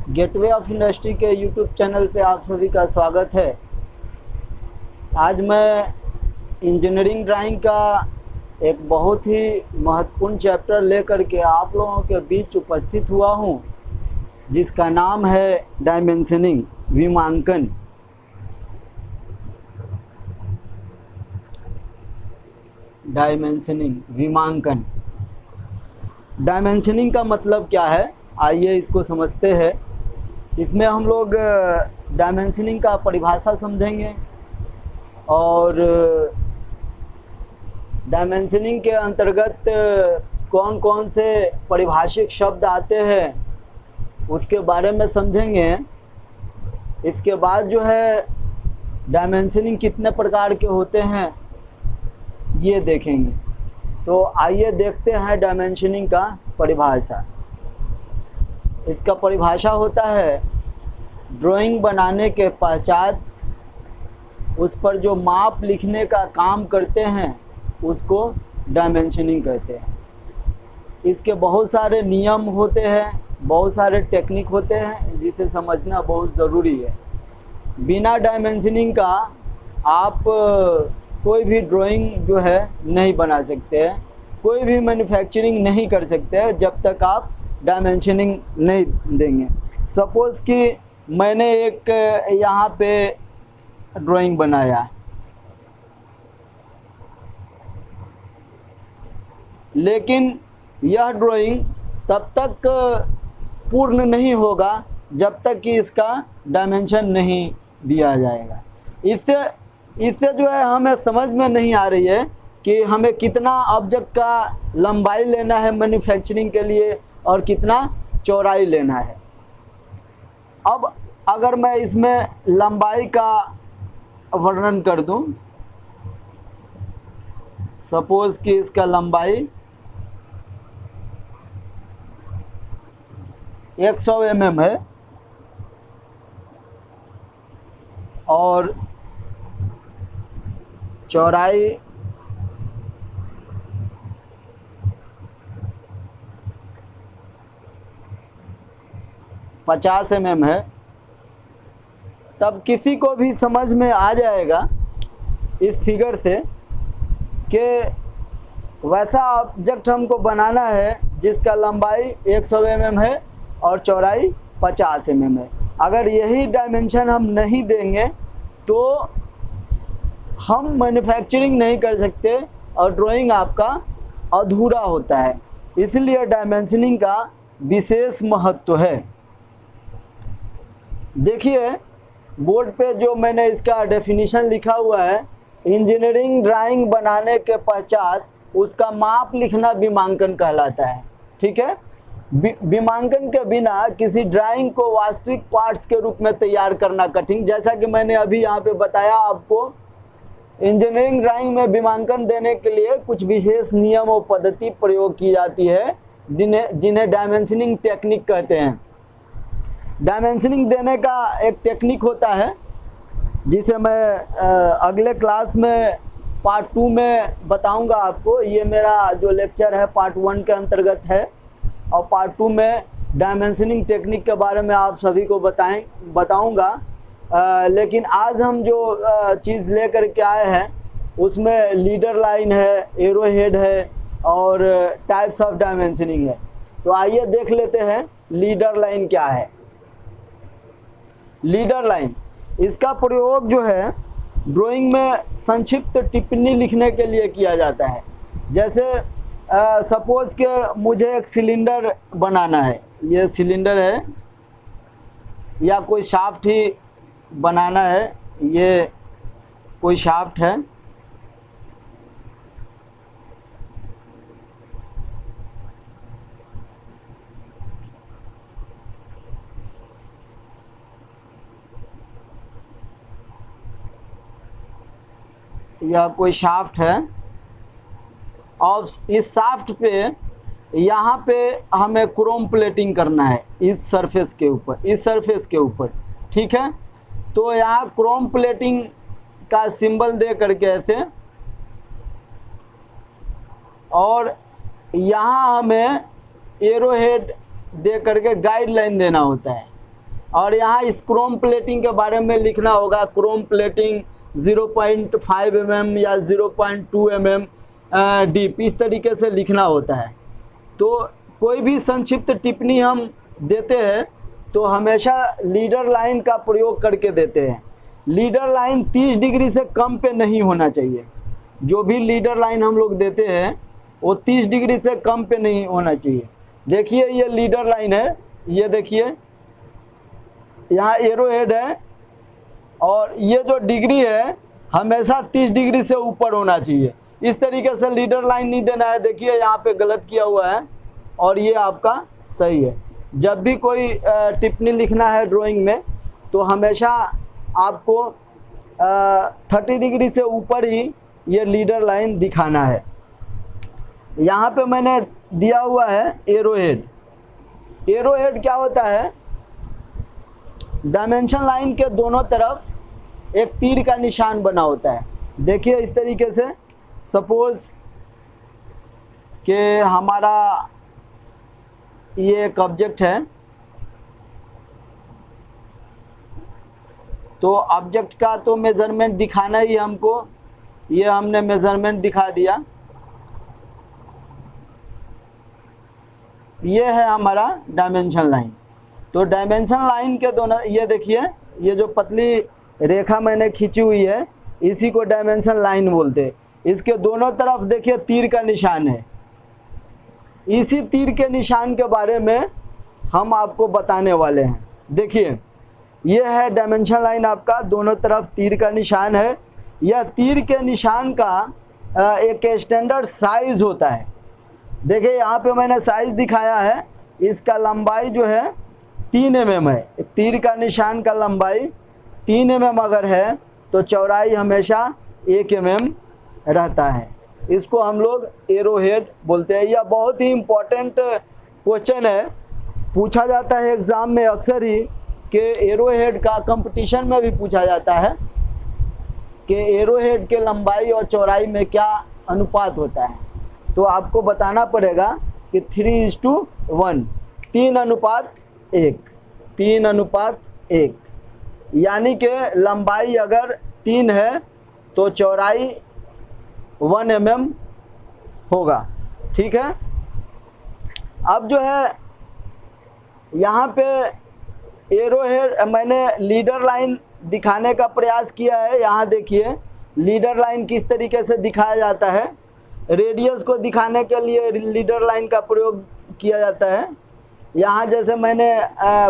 Gateway of industry के YouTube channel पे आप सभी का स्वागत है। आज मैं इंजीनियरिंग ड्राइंग का एक बहुत ही महत्वपूर्ण चैप्टर लेकर के आप लोगों के बीच उपस्थित हुआ हूँ, जिसका नाम है डायमेंशनिंग, विमांकन। डायमेंशनिंग, विमांकन। डायमेंशनिंग का मतलब क्या है, आइए इसको समझते हैं। इसमें हम लोग डायमेंशनिंग का परिभाषा समझेंगे और डायमेंशनिंग के अंतर्गत कौन कौन से परिभाषिक शब्द आते हैं उसके बारे में समझेंगे। इसके बाद जो है डायमेंशनिंग कितने प्रकार के होते हैं ये देखेंगे। तो आइए देखते हैं डायमेंशनिंग का परिभाषा। इसका परिभाषा होता है ड्राइंग बनाने के पश्चात उस पर जो माप लिखने का काम करते हैं उसको डायमेंशनिंग कहते हैं। इसके बहुत सारे नियम होते हैं, बहुत सारे टेक्निक होते हैं, जिसे समझना बहुत ज़रूरी है। बिना डायमेंशनिंग का आप कोई भी ड्राइंग जो है नहीं बना सकते हैं, कोई भी मैन्युफैक्चरिंग नहीं कर सकते हैं जब तक आप डायमेंशनिंग नहीं देंगे। सपोज़ कि मैंने एक यहाँ पे ड्राइंग बनाया, लेकिन यह ड्राइंग तब तक पूर्ण नहीं होगा जब तक कि इसका डायमेंशन नहीं दिया जाएगा। इससे जो है हमें समझ में नहीं आ रही है कि हमें कितना ऑब्जेक्ट का लंबाई लेना है मैन्युफैक्चरिंग के लिए और कितना चौड़ाई लेना है। अब अगर मैं इसमें लंबाई का वर्णन कर दूं, सपोज़ कि इसका लंबाई 100 mm है और चौड़ाई 50 mm है, तब किसी को भी समझ में आ जाएगा इस फिगर से कि वैसा ऑब्जेक्ट हमको बनाना है जिसका लंबाई 100 mm है और चौड़ाई 50 mm है। अगर यही डायमेंशन हम नहीं देंगे तो हम मैन्युफैक्चरिंग नहीं कर सकते और ड्राइंग आपका अधूरा होता है। इसलिए डायमेंशनिंग का विशेष महत्व है। देखिए बोर्ड पे जो मैंने इसका डेफिनेशन लिखा हुआ है, इंजीनियरिंग ड्राइंग बनाने के पश्चात उसका माप लिखना विमांकन कहलाता है। ठीक है, विमांकन के बिना किसी ड्राइंग को वास्तविक पार्ट्स के रूप में तैयार करना कठिन। जैसा कि मैंने अभी यहाँ पे बताया आपको, इंजीनियरिंग ड्राइंग में विमांकन देने के लिए कुछ विशेष नियम और पद्धति प्रयोग की जाती है, जिन्हें डायमेंशनिंग टेक्निक कहते हैं। डायमेंशनिंग देने का एक टेक्निक होता है जिसे मैं अगले क्लास में पार्ट 2 में बताऊंगा आपको। ये मेरा जो लेक्चर है पार्ट 1 के अंतर्गत है और पार्ट 2 में डायमेंशनिंग टेक्निक के बारे में आप सभी को बताऊंगा। लेकिन आज हम जो चीज़ लेकर के आए हैं उसमें लीडर लाइन है, एरो हेड है और टाइप्स ऑफ डायमेंशनिंग है। तो आइए देख लेते हैं लीडर लाइन क्या है। लीडर लाइन, इसका प्रयोग जो है ड्राइंग में संक्षिप्त टिप्पणी लिखने के लिए किया जाता है। जैसे सपोज़ कि मुझे एक सिलेंडर बनाना है, ये सिलेंडर है, या कोई शाफ्ट ही बनाना है, ये कोई शाफ्ट है। यह कोई शाफ्ट है और इस शाफ्ट पे यहाँ पे हमें क्रोम प्लेटिंग करना है इस सरफेस के ऊपर, इस सरफेस के ऊपर। ठीक है, तो यहाँ क्रोम प्लेटिंग का सिंबल दे करके ऐसे, और यहाँ हमें एरो हेड दे करके गाइडलाइन देना होता है। और यहाँ इस क्रोम प्लेटिंग के बारे में लिखना होगा। क्रोम प्लेटिंग 0.5 mm या 0.2 mm डीप, इस तरीके से लिखना होता है। तो कोई भी संक्षिप्त टिप्पणी हम देते हैं तो हमेशा लीडर लाइन का प्रयोग करके देते हैं। लीडर लाइन 30 डिग्री से कम पे नहीं होना चाहिए। जो भी लीडर लाइन हम लोग देते हैं वो 30 डिग्री से कम पे नहीं होना चाहिए। देखिए ये लीडर लाइन है, ये देखिए यहाँ एरो हेड है और ये जो डिग्री है हमेशा 30 डिग्री से ऊपर होना चाहिए। इस तरीके से लीडर लाइन नहीं देना है। देखिए यहाँ पे गलत किया हुआ है और ये आपका सही है। जब भी कोई टिप्पणी लिखना है ड्राइंग में तो हमेशा आपको 30 डिग्री से ऊपर ही ये लीडर लाइन दिखाना है। यहाँ पे मैंने दिया हुआ है एरो हेड। एरो हेड क्या होता है? डायमेंशन लाइन के दोनों तरफ एक तीर का निशान बना होता है। देखिए इस तरीके से, सपोज कि हमारा ये एक ऑब्जेक्ट है, तो ऑब्जेक्ट का तो मेजरमेंट दिखाना ही हमको, ये हमने मेजरमेंट दिखा दिया। ये है हमारा डायमेंशन लाइन। तो डायमेंशन लाइन के दोनों, ये देखिए ये जो पतली रेखा मैंने खींची हुई है इसी को डायमेंशन लाइन बोलते हैं। इसके दोनों तरफ देखिए तीर का निशान है। इसी तीर के निशान के बारे में हम आपको बताने वाले हैं। देखिए ये है डायमेंशन लाइन, आपका दोनों तरफ तीर का निशान है। यह तीर के निशान का एक स्टैंडर्ड साइज होता है। देखिए यहाँ पे मैंने साइज दिखाया है। इसका लंबाई जो है 3 mm है। तीर का निशान का लंबाई 3 mm अगर है तो चौड़ाई हमेशा 1 mm रहता है। इसको हम लोग एरो हेड बोलते हैं। यह बहुत ही इम्पोर्टेंट क्वेश्चन है, पूछा जाता है एग्ज़ाम में अक्सर ही कि एरो हेड का कंपटीशन में भी पूछा जाता है कि एरो हेड के लंबाई और चौड़ाई में क्या अनुपात होता है। तो आपको बताना पड़ेगा कि 3:1, 3:1, 3:1, यानी कि लंबाई अगर 3 है तो चौड़ाई 1 mm होगा। ठीक है। अब जो है यहाँ पे एरो हेड मैंने लीडर लाइन दिखाने का प्रयास किया है। यहाँ देखिए लीडर लाइन किस तरीके से दिखाया जाता है। रेडियस को दिखाने के लिए लीडर लाइन का प्रयोग किया जाता है। यहाँ जैसे मैंने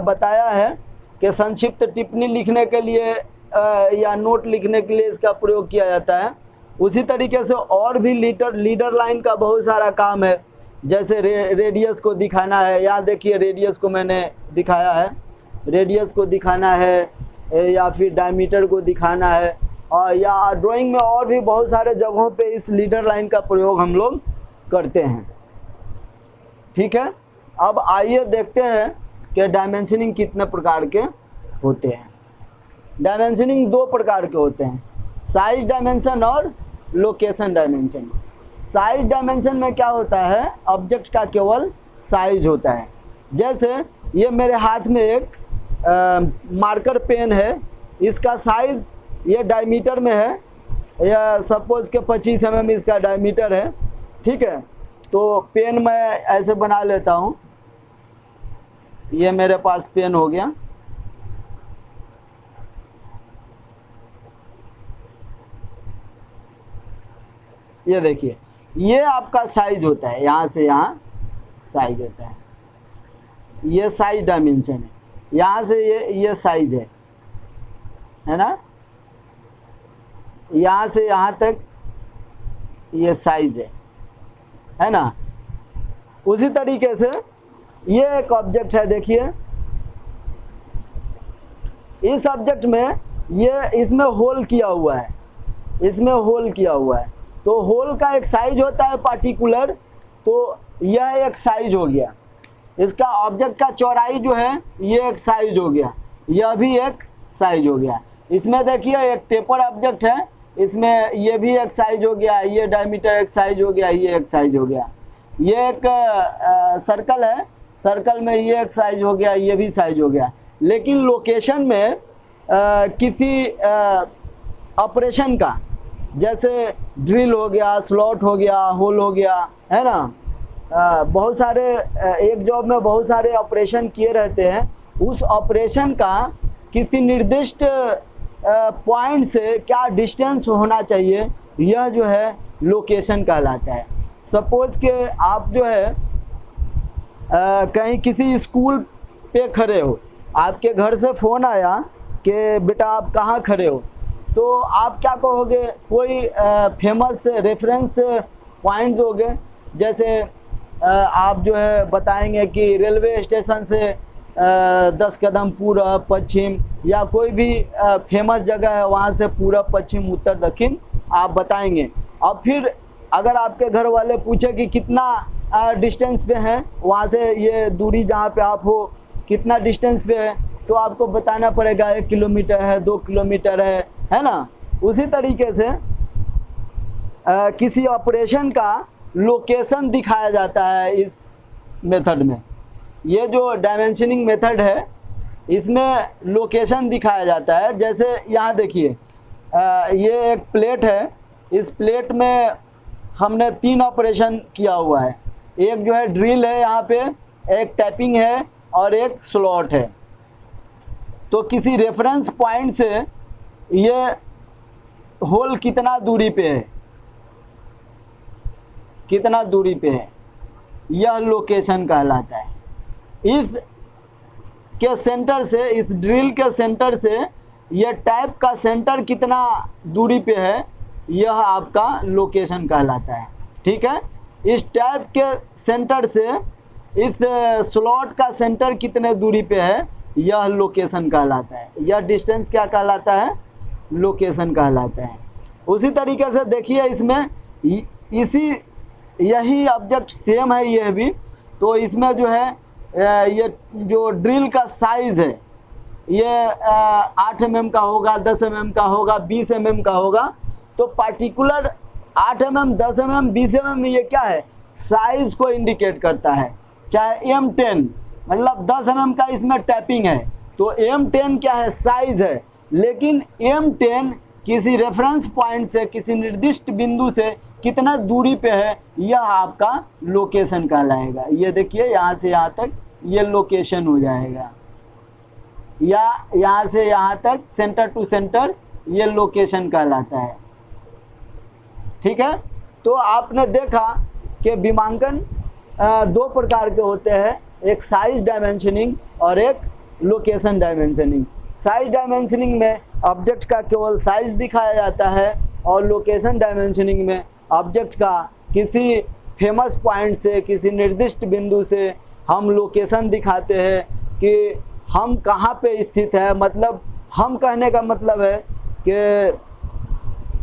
बताया है कि संक्षिप्त टिप्पणी लिखने के लिए या नोट लिखने के लिए इसका प्रयोग किया जाता है। उसी तरीके से और भी लीडर लाइन का बहुत सारा काम है। जैसे रेडियस को दिखाना है, यहाँ देखिए रेडियस को मैंने दिखाया है, रेडियस को दिखाना है या फिर डायमीटर को दिखाना है, और या ड्राइंग में और भी बहुत सारे जगहों पे इस लीडर लाइन का प्रयोग हम लोग करते हैं। ठीक है। अब आइए देखते हैं कि डायमेंशनिंग कितने प्रकार के होते हैं। डायमेंशनिंग 2 प्रकार के होते हैं, साइज डायमेंशन और लोकेशन डायमेंशन। साइज डायमेंशन में क्या होता है, ऑब्जेक्ट का केवल साइज होता है। जैसे ये मेरे हाथ में एक मार्कर पेन है, इसका साइज ये डायमीटर में है, या सपोज के 25 mm इसका डायमीटर है। ठीक है। तो पेन मैं ऐसे बना लेता हूँ। ये मेरे पास पेन हो गया। ये देखिए ये आपका साइज होता है, यहाँ से यहाँ साइज होता है। ये साइज डायमेंशन है। यहाँ से ये साइज है ना, यहाँ से यहाँ तक ये साइज है ना। उसी तरीके से ये एक ऑब्जेक्ट है। देखिए इस ऑब्जेक्ट में ये इसमें होल किया हुआ है, इसमें होल किया हुआ है। तो होल का एक साइज होता है पार्टिकुलर, तो यह एक साइज हो गया। इसका ऑब्जेक्ट का चौड़ाई जो है ये एक साइज हो गया, यह भी एक साइज हो गया। इसमें देखिए एक टेपर ऑब्जेक्ट है, इसमें ये भी एक साइज हो गया, ये डायमीटर एक साइज हो गया, ये एक साइज हो गया। ये एक सर्कल है, सर्कल में ये एक साइज हो गया, ये भी साइज हो गया। लेकिन लोकेशन में किसी ऑपरेशन का, जैसे ड्रिल हो गया, स्लॉट हो गया, होल हो गया, है ना, बहुत सारे एक जॉब में बहुत सारे ऑपरेशन किए रहते हैं। उस ऑपरेशन का किसी निर्दिष्ट पॉइंट से क्या डिस्टेंस होना चाहिए, यह जो है लोकेशन कहलाता है। सपोज के आप जो है कहीं किसी स्कूल पे खड़े हो, आपके घर से फ़ोन आया कि बेटा आप कहाँ खड़े हो, तो आप क्या कहोगे, कोई फेमस रेफरेंस पॉइंट दोगे। जैसे आप जो है बताएंगे कि रेलवे स्टेशन से 10 कदम पूरब पश्चिम, या कोई भी फेमस जगह है वहाँ से पूरब पश्चिम उत्तर दक्षिण आप बताएंगे। और फिर अगर आपके घर वाले पूछे कि कितना डिस्टेंस पे है वहाँ से, ये दूरी जहाँ पे आप हो कितना डिस्टेंस पे है, तो आपको बताना पड़ेगा 1 किलोमीटर है, 2 किलोमीटर है ना। उसी तरीके से किसी ऑपरेशन का लोकेशन दिखाया जाता है इस मेथड में। ये जो डायमेंशनिंग मेथड है इसमें लोकेशन दिखाया जाता है। जैसे यहाँ देखिए, ये एक प्लेट है, इस प्लेट में हमने 3 ऑपरेशन किया हुआ है। एक जो है ड्रिल है यहाँ पे, एक टैपिंग है और एक स्लॉट है। तो किसी रेफरेंस पॉइंट से ये होल कितना दूरी पे है, कितना दूरी पे है, यह लोकेशन कहलाता है। इस के सेंटर से, इस ड्रिल के सेंटर से यह टैप का सेंटर कितना दूरी पे है, यह आपका लोकेशन कहलाता है। ठीक है, इस टैप के सेंटर से इस स्लॉट का सेंटर कितने दूरी पे है, यह लोकेशन कहलाता है। यह डिस्टेंस क्या कहलाता है, लोकेशन कहलाता है। उसी तरीके से देखिए इसमें यही ऑब्जेक्ट सेम है यह भी। तो इसमें जो है ये जो ड्रिल का साइज़ है ये 8 mm का होगा, 10 mm का होगा, 20 mm का होगा। तो पार्टिकुलर 8 mm, 10 mm, 20 mm ये क्या है, साइज़ को इंडिकेट करता है। चाहे M10 मतलब 10 mm का इसमें टैपिंग है, तो M10 क्या है, साइज़ है। लेकिन M10 किसी रेफरेंस पॉइंट से, किसी निर्दिष्ट बिंदु से कितना दूरी पे है, यह आपका लोकेशन कहलाएगा। ये देखिए यहाँ से यहाँ तक ये लोकेशन हो जाएगा, या यहाँ से यहाँ तक सेंटर टू सेंटर ये लोकेशन कहलाता है। ठीक है, तो आपने देखा कि विमांकन 2 प्रकार के होते हैं, एक साइज डायमेंशनिंग और एक लोकेशन डायमेंशनिंग। साइज डायमेंशनिंग में ऑब्जेक्ट का केवल साइज दिखाया जाता है, और लोकेशन डायमेंशनिंग में ऑब्जेक्ट का किसी फेमस पॉइंट से, किसी निर्दिष्ट बिंदु से हम लोकेशन दिखाते हैं कि हम कहाँ पे स्थित है। मतलब हम कहने का मतलब है कि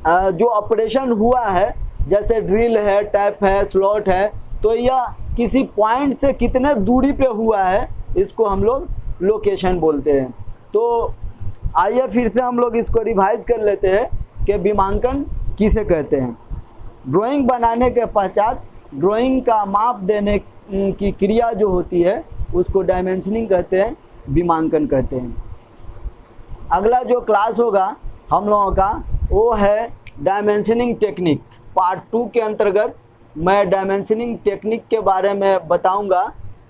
जो ऑपरेशन हुआ है, जैसे ड्रिल है, टैप है, स्लॉट है, तो यह किसी पॉइंट से कितने दूरी पे हुआ है, इसको हम लोग लोकेशन बोलते हैं। तो आइए फिर से हम लोग इसको रिवाइज कर लेते हैं कि विमांकन किसे कहते हैं। ड्राइंग बनाने के पश्चात ड्राइंग का माप देने की क्रिया जो होती है उसको डायमेंशनिंग कहते हैं, विमांकन कहते हैं। अगला जो क्लास होगा हम लोगों का वो है डायमेंशनिंग टेक्निक। पार्ट 2 के अंतर्गत मैं डायमेंशनिंग टेक्निक के बारे में बताऊंगा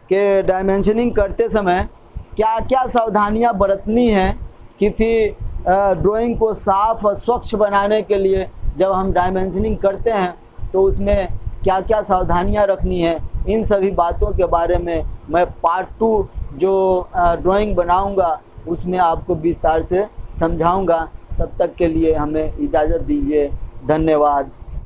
कि डायमेंशनिंग करते समय क्या क्या सावधानियां बरतनी है। किसी ड्राइंग को साफ और स्वच्छ बनाने के लिए जब हम डायमेंशनिंग करते हैं तो उसमें क्या क्या सावधानियां रखनी है, इन सभी बातों के बारे में मैं पार्ट 2 जो ड्राइंग बनाऊंगा उसमें आपको विस्तार से समझाऊंगा। तब तक के लिए हमें इजाज़त दीजिए। धन्यवाद।